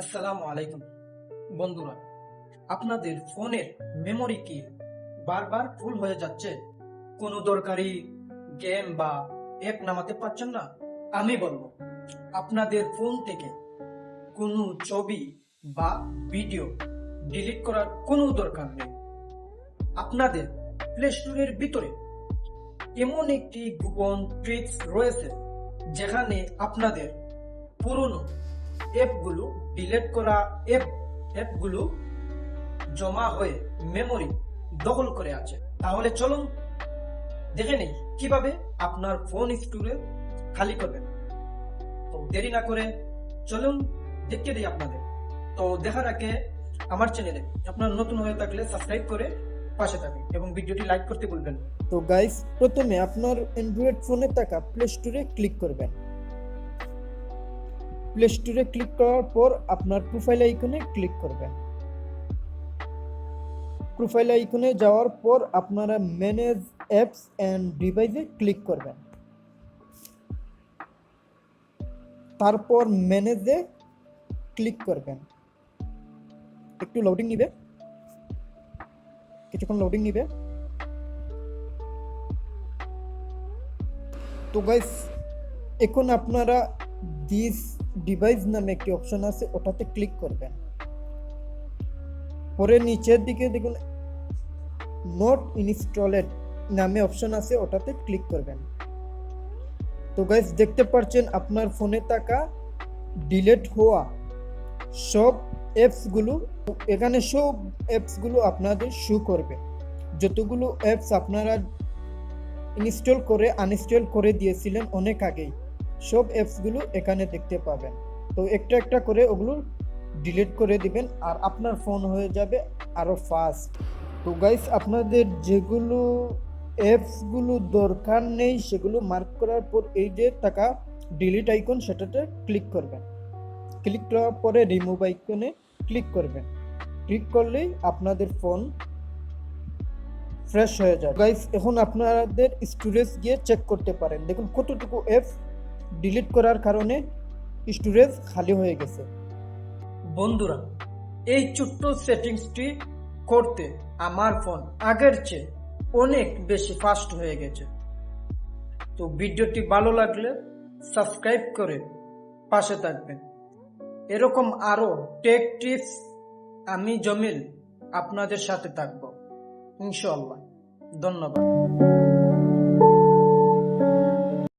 আসসালামু আলাইকুম বন্ধুরা, আপনাদের ফোনের মেমোরি কি বারবার ফুল হয়ে যাচ্ছে? কোনো দরকারি গেম বা অ্যাপ নামাতে পারছেন না? আমি বলবো, আপনাদের ফোন থেকে কোনো ছবি বা ভিডিও ডিলিট করার কোনো দরকার নেই। আপনাদের প্লে স্টোরের ভিতরে এমন একটি গোপন ট্রিক্স রয়েছে যেখানে আপনাদের পুরনো অ্যাপগুলো ডিলিট করা অ্যাপগুলো জমা হয়ে মেমোরি দখল করে আছে। তাহলে চলুন দেখে নেই কিভাবে আপনার ফোন স্টোরেজ খালি করবেন। তো দেরি না করে চলুন দেখতে দিই আপনাদের। তো দেখার আগে আমার চ্যানেলে আপনার নতুন হয়ে থাকলে সাবস্ক্রাইব করে পাশে থাকুন এবং ভিডিওটি লাইক করতে ভুলবেন না। তো গাইস, প্রথমে আপনার অ্যান্ড্রয়েড ফোনে থাকা প্লে স্টোরে ক্লিক করবেন। প্লে স্টোরে ক্লিক করার পর আপনার প্রোফাইল আইকনে ক্লিক করবেন। প্রোফাইল আইকনে যাওয়ার পর আপনারা ম্যানেজ অ্যাপস অ্যান্ড ডিভাইসে ক্লিক করবেন। তারপর ম্যানেজে ক্লিক করবেন। একটু লোডিং নিবে, কিছুক্ষণ লোডিং নিবে। তো গাইস, এখন আপনারা দিস ডিভাইস নামে একটি অপশন আছে, ওটাতে ক্লিক করবেন। পরে নিচের দিকে দেখুন নট ইনস্টলেড নামে অপশন আছে, ওটাতে ক্লিক করবেন। তো গাইস, দেখতে পাচ্ছেন আপনার ফোনে থাকা ডিলিট হওয়া সব অ্যাপসগুলো, এখানে সব অ্যাপসগুলো আপনাদের শো করবে। যতগুলো অ্যাপস আপনারা ইনস্টল করে আনইনস্টল করে দিয়েছিলেন অনেক আগেই, সব অ্যাপসগুলো এখানে দেখতে পাবেন। তো একটা একটা করে ওগুলো ডিলিট করে দিবেন আর আপনার ফোন হয়ে যাবে আরও ফাস্ট। তো গাইস, আপনাদের যেগুলো অ্যাপসগুলো দরকার নেই সেগুলো মার্ক করার পর এই যে টাকা ডিলিট আইকন সেটাতে ক্লিক করবেন। ক্লিক করার পরে রিমুভ আইকনে ক্লিক করবেন। ক্লিক করলেই আপনাদের ফোন ফ্রেশ হয়ে যায়। গাইস, এখন আপনাদের স্টোরেজ গিয়ে চেক করতে পারেন। দেখুন কতটুকু অ্যাপস ডিলিট করার কারণে স্টোরেজ খালি হয়ে গেছে। বন্ধুরা, এই ছোট্ট সেটিংসটি করতে আমার ফোন আগের চেয়ে অনেক বেশি ফাস্ট হয়ে গেছে। তো ভিডিওটি ভালো লাগলে সাবস্ক্রাইব করে পাশে থাকবেন। এরকম আরো টেক টিপস আমি জমিল আপনাদের সাথে থাকবো ইনশাআল্লাহ। ধন্যবাদ।